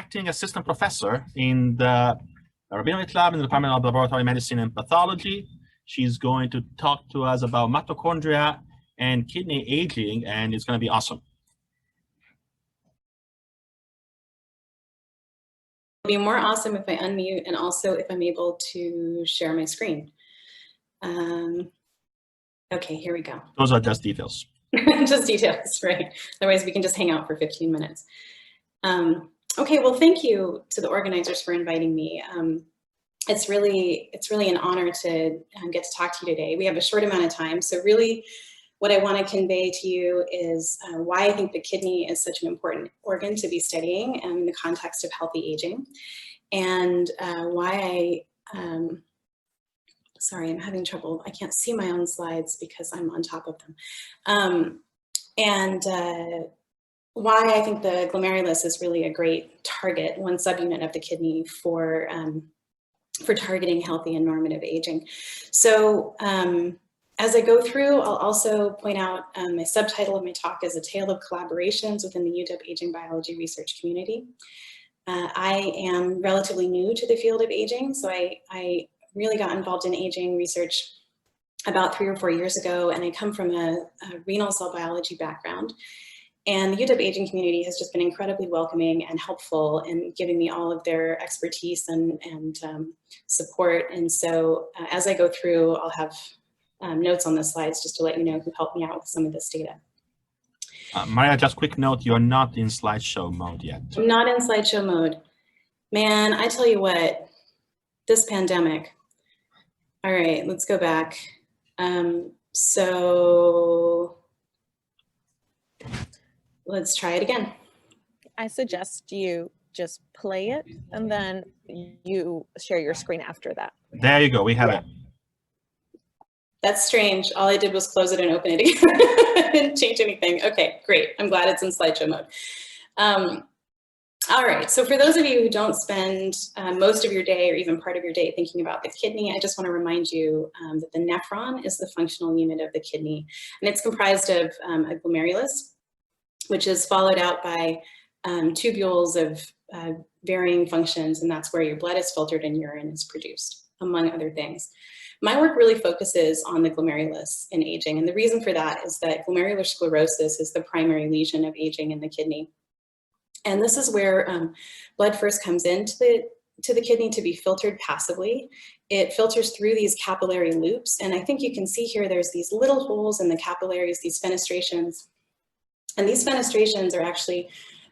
acting assistant professor in the Rabinowitz Lab in the Department of Laboratory Medicine and Pathology. She's going to talk to us about mitochondria and kidney aging, and it's going to be awesome. It'll be more awesome if I unmute and also if I'm able to share my screen. Okay, here we go. Those are just details. Just details, right? Otherwise, we can just hang out for 15 minutes. Okay, well, thank you to the organizers for inviting me. It's really an honor to get to talk to you today. We have a short amount of time, so really what I want to convey to you is why I think the kidney is such an important organ to be studying in the context of healthy aging, and why sorry, I'm having trouble. I can't see my own slides because I'm on top of them. Why I think the glomerulus is really a great target, one subunit of the kidney for targeting healthy and normative aging. So as I go through, I'll also point out my subtitle of my talk is A Tale of Collaborations Within the UW Aging Biology Research Community. I am relatively new to the field of aging, so I really got involved in aging research about 3 or 4 years ago, and I come from a renal cell biology background. And the UW aging community has just been incredibly welcoming and helpful in giving me all of their expertise and support. And so as I go through, I'll have notes on the slides just to let you know who helped me out with some of this data. Mariya, just quick note, you're not in slideshow mode yet. I'm not in slideshow mode. Man, I tell you what, this pandemic. All right, let's go back. So let's try it again. I suggest you just play it and then you share your screen after that. There you go, we have it. That's strange. All I did was close it and open it again. I didn't change anything. Okay, great. I'm glad it's in slideshow mode. All right, so for those of you who don't spend most of your day or even part of your day thinking about the kidney, I just want to remind you that the nephron is the functional unit of the kidney, and it's comprised of a glomerulus, which is followed out by tubules of varying functions, and that's where your blood is filtered and urine is produced, among other things. My work really focuses on the glomerulus in aging, and the reason for that is that glomerular sclerosis is the primary lesion of aging in the kidney. And this is where blood first comes into the kidney to be filtered passively. It filters through these capillary loops, and I think you can see here there's these little holes in the capillaries, these fenestrations. And these fenestrations are actually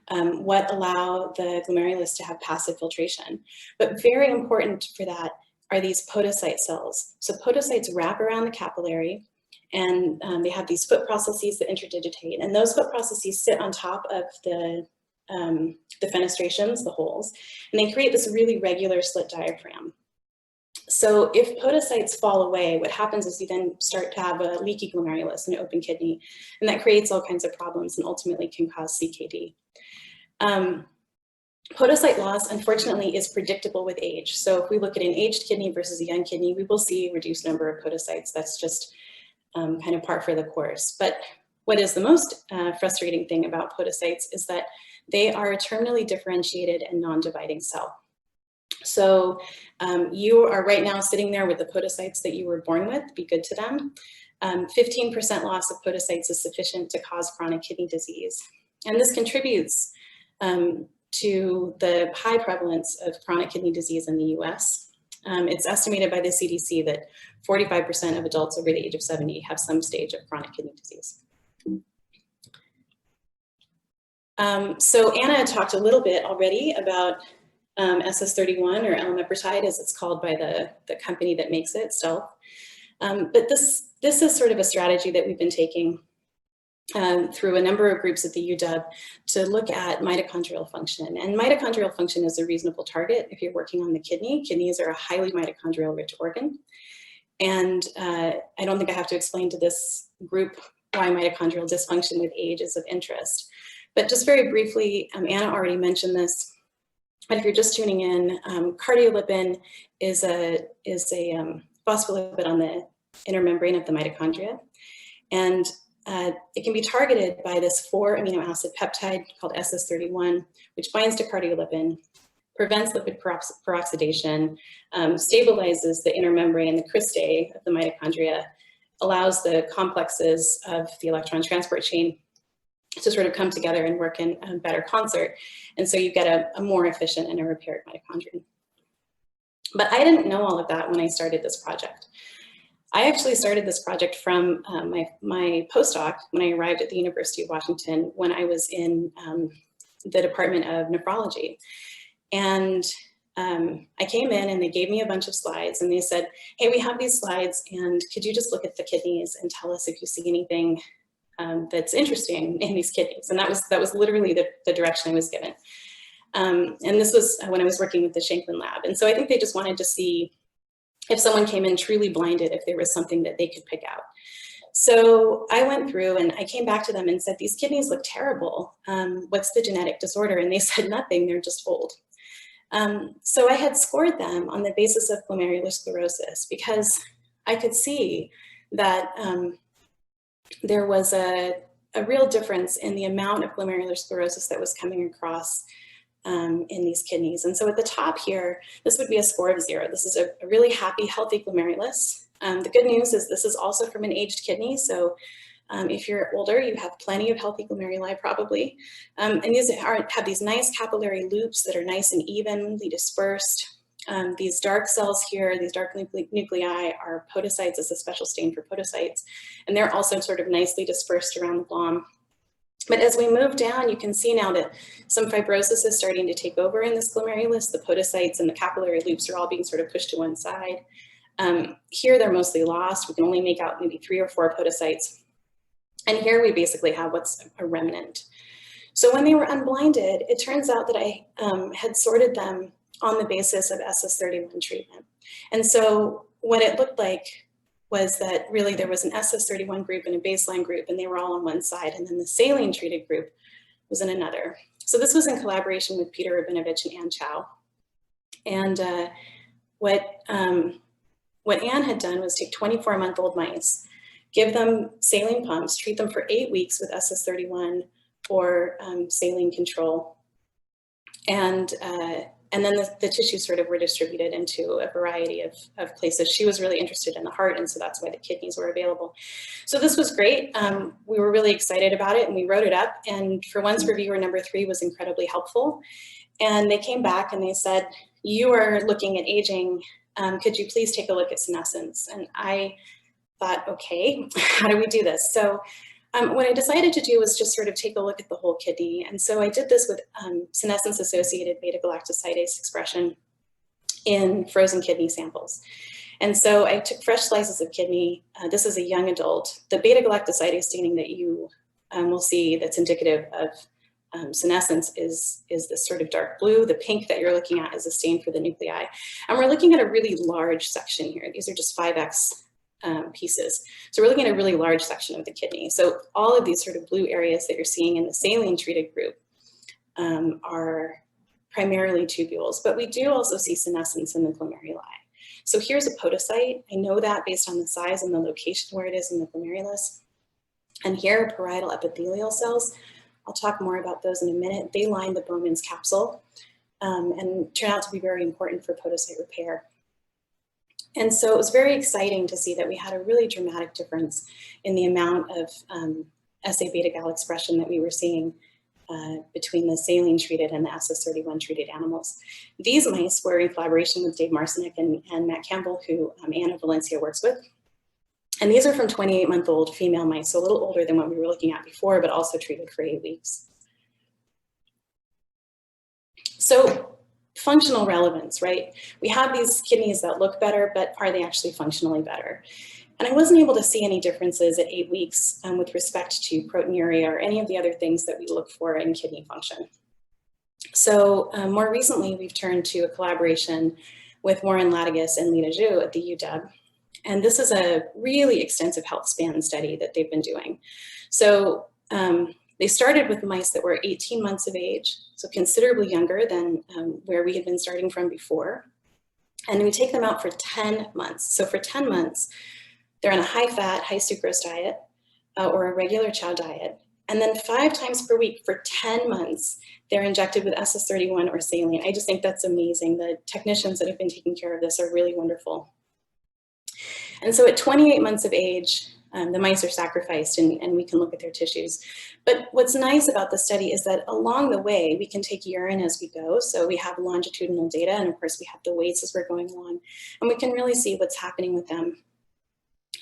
what allow the glomerulus to have passive filtration. But very important for that are these podocyte cells. So podocytes wrap around the capillary, and they have these foot processes that interdigitate. And those foot processes sit on top of the fenestrations, the holes, and they create this really regular slit diaphragm. So if podocytes fall away, what happens is you then start to have a leaky glomerulus, an open kidney, and that creates all kinds of problems and ultimately can cause CKD. Podocyte loss, unfortunately, is predictable with age. So if we look at an aged kidney versus a young kidney, we will see a reduced number of podocytes. That's just kind of par for the course. But what is the most frustrating thing about podocytes is that they are a terminally differentiated and non-dividing cell. So you are right now sitting there with the podocytes that you were born with. Be good to them. 15% loss of podocytes is sufficient to cause chronic kidney disease. And this contributes to the high prevalence of chronic kidney disease in the US. It's estimated by the CDC that 45% of adults over the age of 70 have some stage of chronic kidney disease. So Anna talked a little bit already about SS31, or elamipretide as it's called by the company that makes it, Stealth. But this is sort of a strategy that we've been taking through a number of groups at the UW to look at mitochondrial function. And mitochondrial function is a reasonable target if you're working on the kidney. Kidneys are a highly mitochondrial rich organ. And I don't think I have to explain to this group why mitochondrial dysfunction with age is of interest. But just very briefly, Anna already mentioned this, but if you're just tuning in, cardiolipin is a phospholipid on the inner membrane of the mitochondria. And it can be targeted by this 4 amino acid peptide called SS31, which binds to cardiolipin, prevents lipid peroxidation, stabilizes the inner membrane, the cristae of the mitochondria, allows the complexes of the electron transport chain to sort of come together and work in better concert. And so you get a more efficient and a repaired mitochondrion. But I didn't know all of that when I started this project. I actually started this project from my postdoc when I arrived at the University of Washington when I was in the Department of Nephrology. And I came in and they gave me a bunch of slides and they said, hey, we have these slides and could you just look at the kidneys and tell us if you see anything that's interesting in these kidneys? And that was literally the direction I was given. And this was when I was working with the Shanklin lab. And so I think they just wanted to see if someone came in truly blinded, if there was something that they could pick out. So I went through and I came back to them and said, these kidneys look terrible. What's the genetic disorder? And they said nothing, they're just old. So I had scored them on the basis of glomerular sclerosis because I could see that there was a real difference in the amount of glomerular sclerosis that was coming across in these kidneys. And so at the top here, this would be a score of 0. This is a really happy, healthy glomerulus. The good news is this is also from an aged kidney. So if you're older, you have plenty of healthy glomeruli probably. And these have these nice capillary loops that are nice and evenly dispersed. These dark cells here, these dark nuclei are podocytes. It's a special stain for podocytes. And they're also sort of nicely dispersed around the glom. But as we move down, you can see now that some fibrosis is starting to take over in this glomerulus. The podocytes and the capillary loops are all being sort of pushed to one side. Here they're mostly lost. We can only make out maybe 3 or 4 podocytes. And here we basically have what's a remnant. So when they were unblinded, it turns out that I had sorted them on the basis of SS31 treatment. And so what it looked like was that really there was an SS31 group and a baseline group, and they were all on one side, and then the saline treated group was in another. So this was in collaboration with Peter Rabinovich and Ann Chow. And what Ann had done was take 24-month-old mice, give them saline pumps, treat them for 8 weeks with SS31 or saline control. And then the tissues sort of were distributed into a variety of places. She was really interested in the heart, and so that's why the kidneys were available. So this was great. We were really excited about it, and we wrote it up. And for once, reviewer number 3 was incredibly helpful. And they came back and they said, you are looking at aging. Could you please take a look at senescence? And I thought, okay, how do we do this? So what I decided to do was just sort of take a look at the whole kidney. And so I did this with senescence-associated beta-galactosidase expression in frozen kidney samples. And so I took fresh slices of kidney. This is a young adult. The beta-galactosidase staining that you will see that's indicative of senescence is this sort of dark blue. The pink that you're looking at is a stain for the nuclei. And we're looking at a really large section here. These are just 5x pieces. So we're looking at a really large section of the kidney. So all of these sort of blue areas that you're seeing in the saline treated group are primarily tubules, but we do also see senescence in the glomeruli. So here's a podocyte. I know that based on the size and the location where it is in the glomerulus. And here are parietal epithelial cells. I'll talk more about those in a minute. They line the Bowman's capsule and turn out to be very important for podocyte repair. And so it was very exciting to see that we had a really dramatic difference in the amount of SA beta-gal expression that we were seeing between the saline treated and the SS31 treated animals. These mice were in collaboration with Dave Marcinek and Matt Campbell, who Anna Valencia works with. And these are from 28-month-old female mice, so a little older than what we were looking at before, but also treated for 8 weeks. So functional relevance, right? We have these kidneys that look better, but are they actually functionally better? And I wasn't able to see any differences at 8 weeks with respect to proteinuria or any of the other things that we look for in kidney function. So more recently, we've turned to a collaboration with Warren Latigas and Lita Zhu at the UW. And this is a really extensive health span study that they've been doing. So they started with mice that were 18 months of age, so considerably younger than where we had been starting from before. And we take them out for 10 months. So for 10 months, they're on a high-fat, high-sucrose diet. or a regular chow diet, and then 5 times per week for 10 months, they're injected with SS31 or saline. I just think that's amazing. The technicians that have been taking care of this are really wonderful. And so at 28 months of age, the mice are sacrificed and we can look at their tissues. But what's nice about the study is that along the way, we can take urine as we go. So we have longitudinal data, and of course we have the weights as we're going along. And we can really see what's happening with them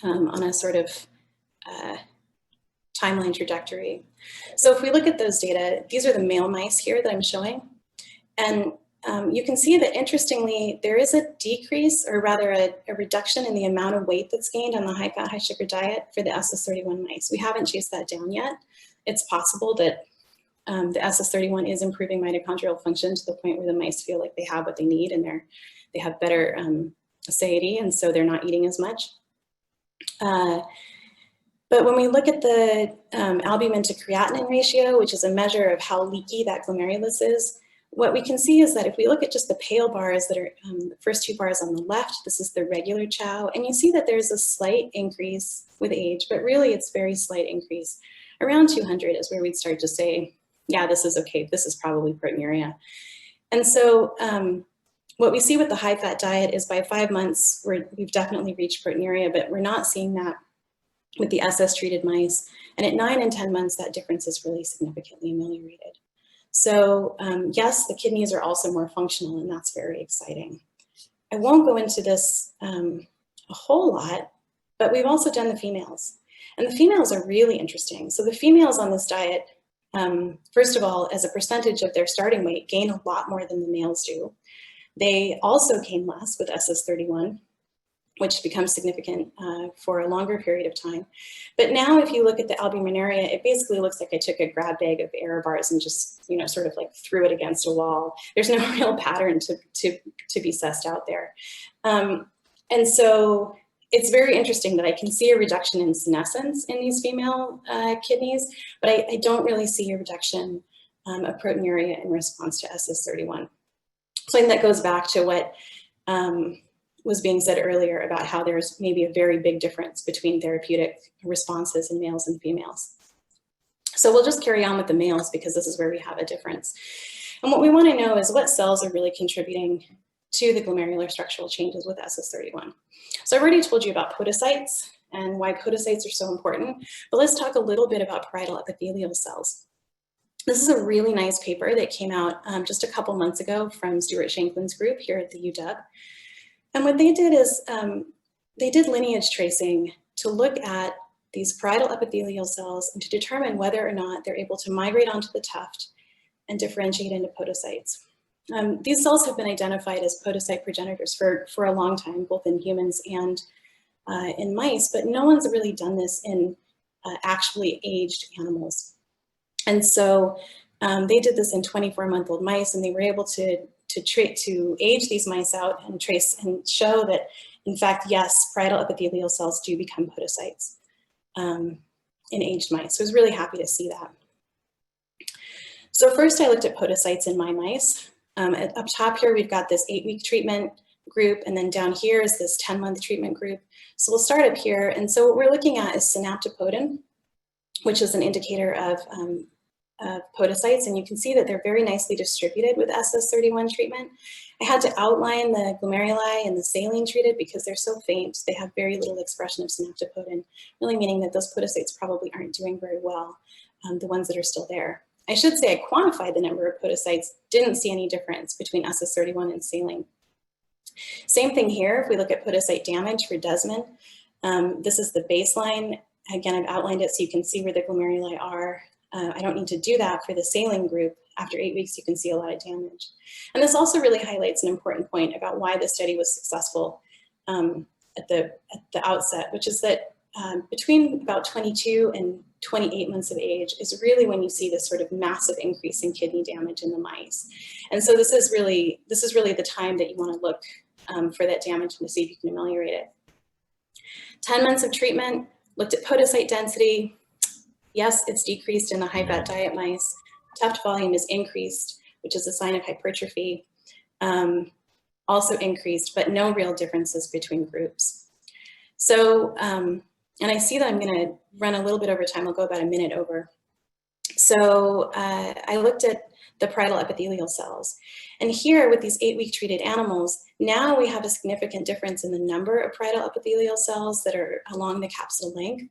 on a sort of timeline trajectory. So if we look at those data, these are the male mice here that I'm showing. And you can see that, interestingly, there is a decrease, or rather a reduction in the amount of weight that's gained on the high-fat, high-sugar diet for the SS31 mice. We haven't chased that down yet. It's possible that the SS31 is improving mitochondrial function to the point where the mice feel like they have what they need and they have better satiety, and so they're not eating as much. But when we look at the albumin to creatinine ratio, which is a measure of how leaky that glomerulus is, what we can see is that if we look at just the pale bars that are the first 2 bars on the left, this is the regular chow, and you see that there's a slight increase with age, but really it's very slight increase. Around 200 is where we'd start to say, yeah, this is okay, this is probably proteinuria. And so what we see with the high-fat diet is by 5 months, we've definitely reached proteinuria, but we're not seeing that with the SS-treated mice. And at 9 and 10 months, that difference is really significantly ameliorated. So yes, the kidneys are also more functional, and that's very exciting. I won't go into this a whole lot, but we've also done the females. And the females are really interesting. So the females on this diet, first of all, as a percentage of their starting weight, gain a lot more than the males do. They also gain less with SS31, which becomes significant for a longer period of time. But now if you look at the albuminuria, it basically looks like I took a grab bag of error bars and just, you know, sort of like threw it against a wall. There's no real pattern to be sussed out there. And so it's very interesting that I can see a reduction in senescence in these female kidneys, but I don't really see a reduction of proteinuria in response to SS31. So I think that goes back to what was being said earlier about how there's maybe a very big difference between therapeutic responses in males and females. So we'll just carry on with the males because this is where we have a difference. And what we want to know is what cells are really contributing to the glomerular structural changes with SS31. So I've already told you about podocytes and why podocytes are so important, but let's talk a little bit about parietal epithelial cells. This is a really nice paper that came out just a couple months ago from Stuart Shanklin's group here at the UW. And what they did is they did lineage tracing to look at these parietal epithelial cells and to determine whether or not they're able to migrate onto the tuft and differentiate into podocytes. These cells have been identified as podocyte progenitors for a long time, both in humans and in mice, but no one's really done this in actually aged animals. And so they did this in 24-month-old mice, and they were able to age these mice out and trace and show that, in fact, yes, parietal epithelial cells do become podocytes in aged mice. So I was really happy to see that. So first I looked at podocytes in my mice. Up top here, we've got this 8-week treatment group, and then down here is this 10-month treatment group. So we'll start up here. And so what we're looking at is synaptopodin, which is an indicator of podocytes, and you can see that they're very nicely distributed with SS31 treatment. I had to outline the glomeruli and the saline treated because they're so faint. They have very little expression of synaptopodin, really meaning that those podocytes probably aren't doing very well, the ones that are still there. I should say I quantified the number of podocytes, didn't see any difference between SS31 and saline. Same thing here, if we look at podocyte damage for Desmond, this is the baseline. Again, I've outlined it so you can see where the glomeruli are. I don't need to do that for the saline group. After 8 weeks, you can see a lot of damage. And this also really highlights an important point about why the study was successful at the outset, which is that between about 22 and 28 months of age is really when you see this sort of massive increase in kidney damage in the mice. And so this is really the time that you want to look for that damage and to see if you can ameliorate it. 10 months of treatment, looked at podocyte density. Yes, it's decreased in the high-fat diet mice. Tuft volume is increased, which is a sign of hypertrophy. Also increased, but no real differences between groups. So And I see that I'm going to run a little bit over time. I'll go about a minute over. So I looked at the parietal epithelial cells. And here with these 8-week treated animals, now we have a significant difference in the number of parietal epithelial cells that are along the capsule length.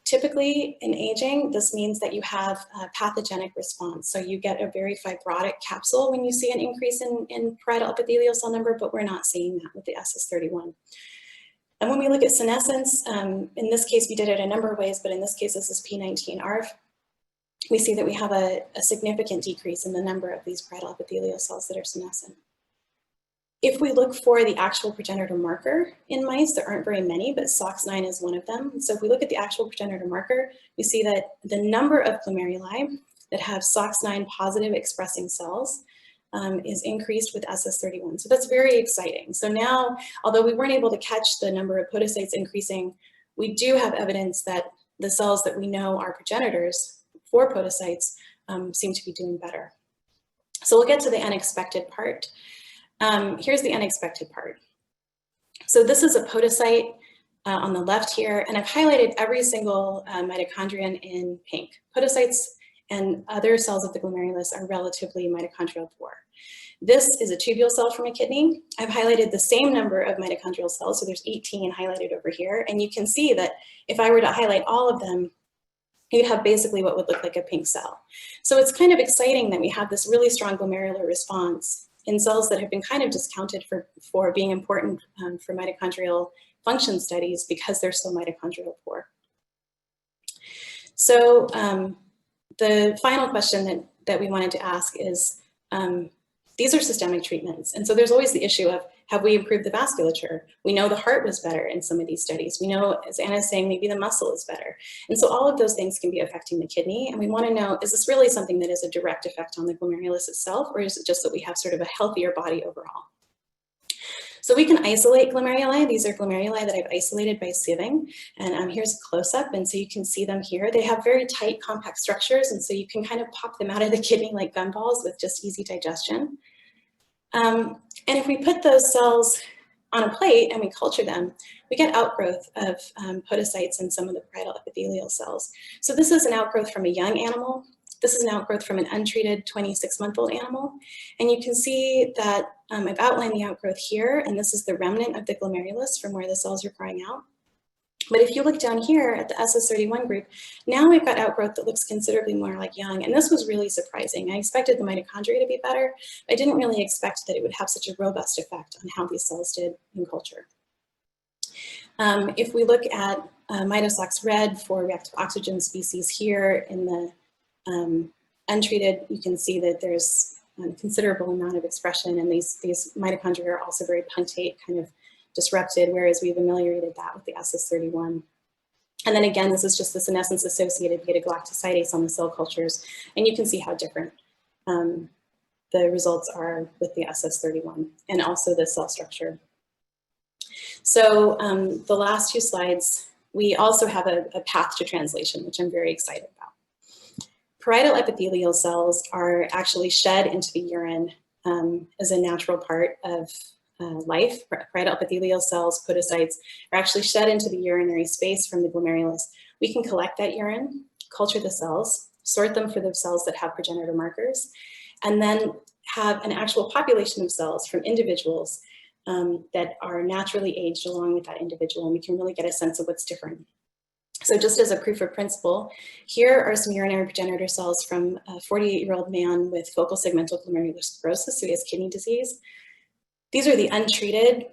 Typically in aging, this means that you have a pathogenic response. So you get a very fibrotic capsule when you see an increase in parietal epithelial cell number, but we're not seeing that with the SS31. And when we look at senescence, in this case, we did it a number of ways, but in this case, this is P19ARF. We see that we have a significant decrease in the number of these parietal epithelial cells that are senescent. If we look for the actual progenitor marker in mice, there aren't very many, but SOX9 is one of them. So if we look at the actual progenitor marker, we see that the number of glomeruli that have SOX9 positive expressing cells is increased with SS31. So that's very exciting. So now, although we weren't able to catch the number of podocytes increasing, we do have evidence that the cells that we know are progenitors for podocytes seem to be doing better. So we'll get to the unexpected part. Here's the unexpected part. So this is a podocyte on the left here, and I've highlighted every single mitochondrion in pink. Podocytes and other cells of the glomerulus are relatively mitochondrial poor. This is a tubule cell from a kidney. I've highlighted the same number of mitochondrial cells, so there's 18 highlighted over here, and you can see that if I were to highlight all of them, you'd have basically what would look like a pink cell. So it's kind of exciting that we have this really strong glomerular response in cells that have been kind of discounted for being important for mitochondrial function studies because they're so mitochondrial poor. So the final question that we wanted to ask is, these are systemic treatments. And so there's always the issue of, have we improved the vasculature? We know the heart was better in some of these studies. We know, as Anna's saying, maybe the muscle is better. And so all of those things can be affecting the kidney. And we want to know, is this really something that is a direct effect on the glomerulus itself, or is it just that we have sort of a healthier body overall? So we can isolate glomeruli. These are glomeruli that I've isolated by sieving. And here's a close-up, and so you can see them here. They have very tight, compact structures, and so you can kind of pop them out of the kidney like gumballs with just easy digestion. And if we put those cells on a plate and we culture them, we get outgrowth of podocytes in some of the parietal epithelial cells. So this is an outgrowth from a young animal. This is an outgrowth from an untreated 26-month-old animal. And you can see that I've outlined the outgrowth here, and this is the remnant of the glomerulus from where the cells are growing out. But if you look down here at the SS31 group, now we've got outgrowth that looks considerably more like young. And this was really surprising. I expected the mitochondria to be better. I didn't really expect that it would have such a robust effect on how these cells did in culture. If we look at mitosox red for reactive oxygen species here in the untreated, you can see that there's a considerable amount of expression, and these mitochondria are also very punctate, kind of disrupted, whereas we've ameliorated that with the SS31. And then again, this is just the senescence-associated beta-galactosidase on the cell cultures, and you can see how different the results are with the SS31 and also the cell structure. So the last two slides, we also have a path to translation, which I'm very excited about. Parietal epithelial cells are actually shed into the urine as a natural part of life. Parietal epithelial cells, podocytes, are actually shed into the urinary space from the glomerulus. We can collect that urine, culture the cells, sort them for the cells that have progenitor markers, and then have an actual population of cells from individuals that are naturally aged along with that individual, and we can really get a sense of what's different. So just as a proof of principle, here are some urinary progenitor cells from a 48-year-old man with focal segmental glomerular sclerosis, so he has kidney disease. These are the untreated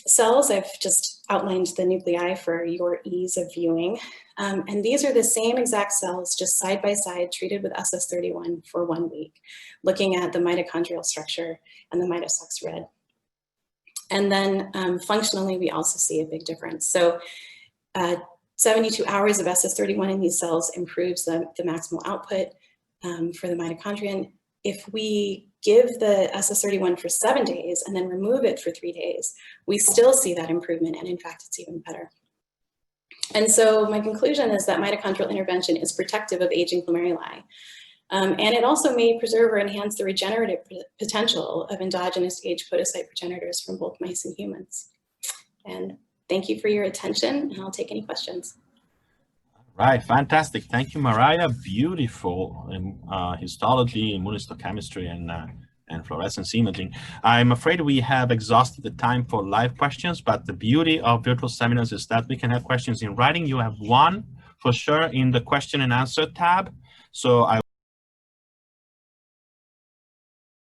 cells. I've just outlined the nuclei for your ease of viewing. And these are the same exact cells, just side by side, treated with SS31 for 1 week, looking at the mitochondrial structure and the mitosox red. And then functionally, we also see a big difference. So 72 hours of SS31 in these cells improves the maximal output for the mitochondrion. If we give the SS31 for 7 days and then remove it for 3 days, we still see that improvement, and in fact, it's even better. And so my conclusion is that mitochondrial intervention is protective of aging glomeruli. And it also may preserve or enhance the regenerative potential of endogenous age podocyte progenitors from both mice and humans. And thank you for your attention, and I'll take any questions. Right, fantastic. Thank you, Mariya. Beautiful histology, immunohistochemistry, and fluorescence imaging. I'm afraid we have exhausted the time for live questions, but the beauty of virtual seminars is that we can have questions in writing. You have one for sure in the question and answer tab. So I